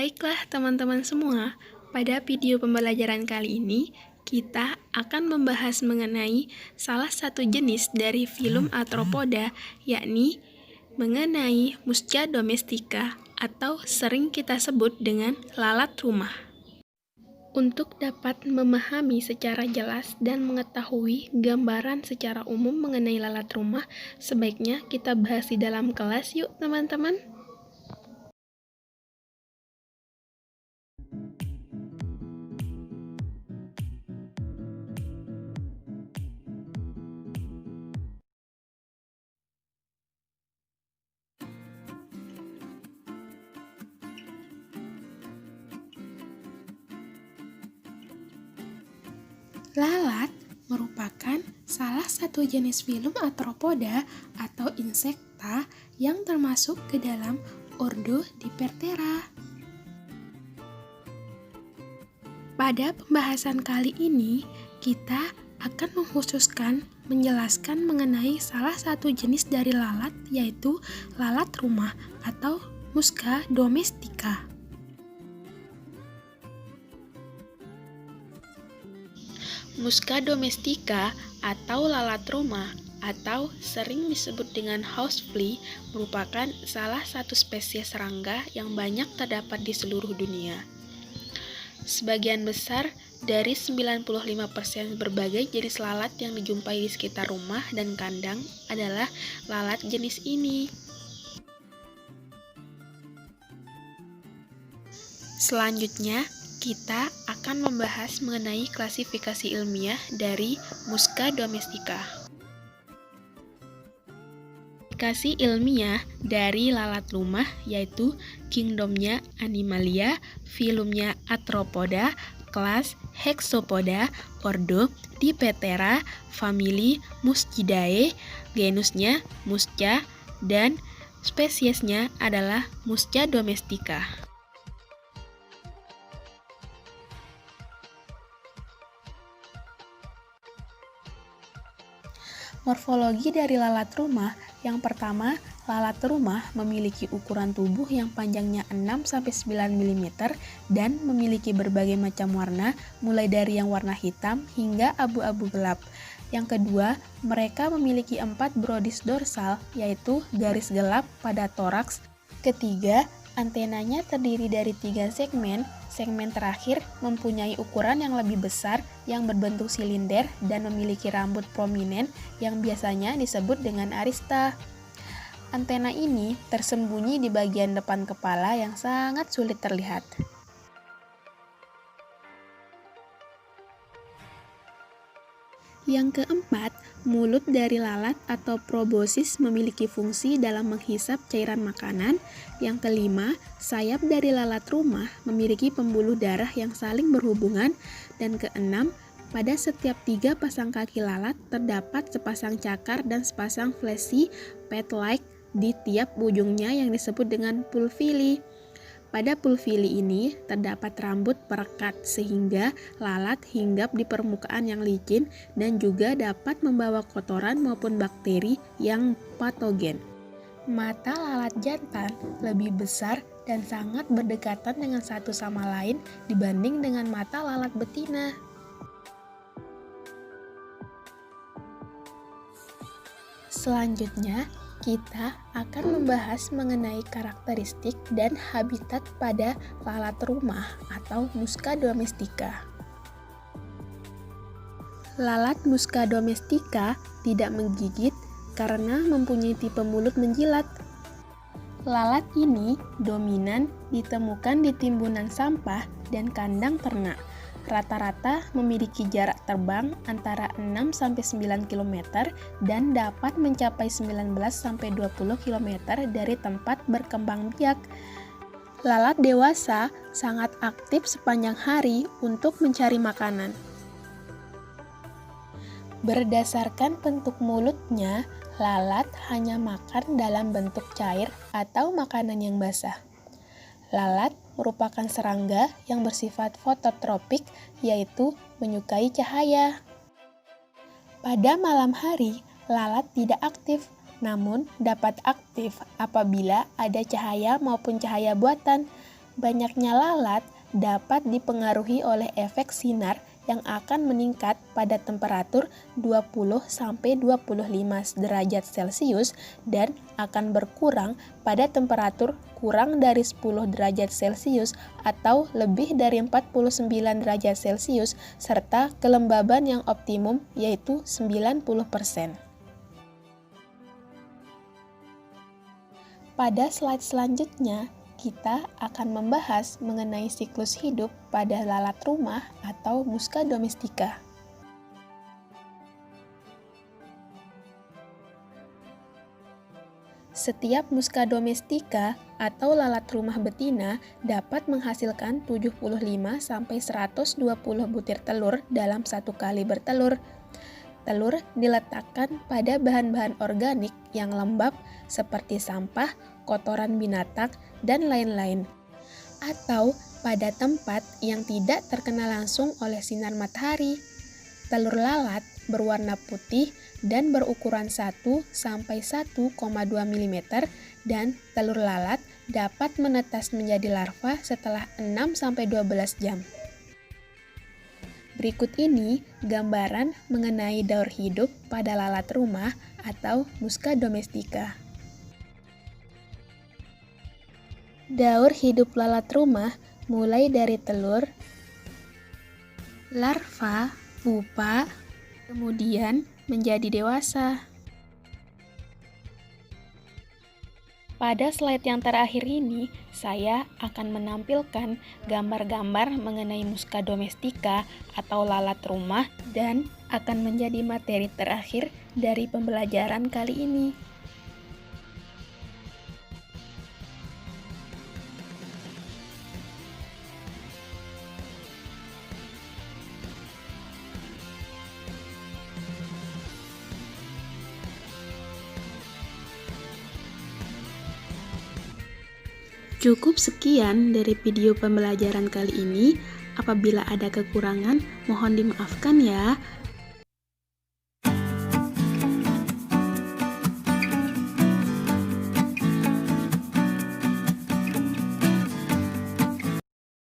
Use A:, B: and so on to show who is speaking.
A: Baiklah teman-teman semua, pada video pembelajaran kali ini kita akan membahas mengenai salah satu jenis dari filum arthropoda, yakni mengenai Musca domestica atau sering kita sebut dengan lalat rumah. Untuk dapat memahami secara jelas dan mengetahui gambaran secara umum mengenai lalat rumah, sebaiknya kita bahas di dalam kelas yuk teman-teman. Lalat merupakan salah satu jenis filum arthropoda atau insekta yang termasuk ke dalam ordo Diptera. Pada pembahasan kali ini, kita akan mengkhususkan menjelaskan mengenai salah satu jenis dari lalat, yaitu lalat rumah atau Musca domestica. Musca domestica atau lalat rumah atau sering disebut dengan housefly merupakan salah satu spesies serangga yang banyak terdapat di seluruh dunia. Sebagian besar dari 95% berbagai jenis lalat yang dijumpai di sekitar rumah dan kandang adalah lalat jenis ini. Selanjutnya, kita akan membahas mengenai klasifikasi ilmiah dari Musca domestica. Klasifikasi ilmiah dari lalat rumah yaitu kingdomnya Animalia, filumnya Arthropoda, kelas Hexapoda, ordo Diptera, famili Muscidae, genusnya Musca, dan spesiesnya adalah Musca domestica. Morfologi dari lalat rumah, yang pertama, lalat rumah memiliki ukuran tubuh yang panjangnya 6-9 mm dan memiliki berbagai macam warna, mulai dari yang warna hitam hingga abu-abu gelap. Yang kedua, mereka memiliki 4 brodis dorsal, yaitu garis gelap pada toraks. Ketiga, antenanya terdiri dari 3 segmen. Segmen terakhir mempunyai ukuran yang lebih besar yang berbentuk silinder dan memiliki rambut prominent yang biasanya disebut dengan arista. Antena ini tersembunyi di bagian depan kepala yang sangat sulit terlihat. Yang keempat, mulut dari lalat atau proboscis memiliki fungsi dalam menghisap cairan makanan. Yang kelima, sayap dari lalat rumah memiliki pembuluh darah yang saling berhubungan. Dan keenam, pada setiap 3 pasang kaki lalat terdapat sepasang cakar dan sepasang fleshy pad-like di tiap ujungnya yang disebut dengan pulvili. Pada pulvili ini terdapat rambut perekat sehingga lalat hinggap di permukaan yang licin dan juga dapat membawa kotoran maupun bakteri yang patogen. Mata lalat jantan lebih besar dan sangat berdekatan dengan satu sama lain dibanding dengan mata lalat betina. Selanjutnya, kita akan membahas mengenai karakteristik dan habitat pada lalat rumah atau Musca domestica. Lalat Musca domestica tidak menggigit karena mempunyai tipe mulut menjilat. Lalat ini dominan ditemukan di timbunan sampah dan kandang ternak. Rata-rata memiliki jarak terbang antara 6-9 km dan dapat mencapai 19-20 km dari tempat berkembang biak. Lalat dewasa sangat aktif sepanjang hari untuk mencari makanan. Berdasarkan bentuk mulutnya, lalat hanya makan dalam bentuk cair atau makanan yang basah. Lalat merupakan serangga yang bersifat fototropik, yaitu menyukai cahaya. Pada malam hari, lalat tidak aktif, namun dapat aktif apabila ada cahaya maupun cahaya buatan. Banyaknya lalat dapat dipengaruhi oleh efek sinar yang akan meningkat pada temperatur 20-25 derajat Celcius dan akan berkurang pada temperatur kurang dari 10 derajat Celcius atau lebih dari 49 derajat Celcius serta kelembaban yang optimum yaitu 90%. Pada slide selanjutnya, kita akan membahas mengenai siklus hidup pada lalat rumah atau Musca domestica. Setiap Musca domestica atau lalat rumah betina dapat menghasilkan 75-120 butir telur dalam satu kali bertelur. Telur diletakkan pada bahan-bahan organik yang lembab seperti sampah, kotoran binatang, dan lain-lain. Atau pada tempat yang tidak terkena langsung oleh sinar matahari. Telur lalat berwarna putih dan berukuran 1-1,2 mm dan telur lalat dapat menetas menjadi larva setelah 6-12 jam. Berikut ini gambaran mengenai daur hidup pada lalat rumah atau Musca domestica. Daur hidup lalat rumah mulai dari telur, larva, pupa, kemudian menjadi dewasa. Pada slide yang terakhir ini, saya akan menampilkan gambar-gambar mengenai Musca domestica atau lalat rumah dan akan menjadi materi terakhir dari pembelajaran kali ini. Cukup sekian dari video pembelajaran kali ini. Apabila ada kekurangan, mohon dimaafkan ya.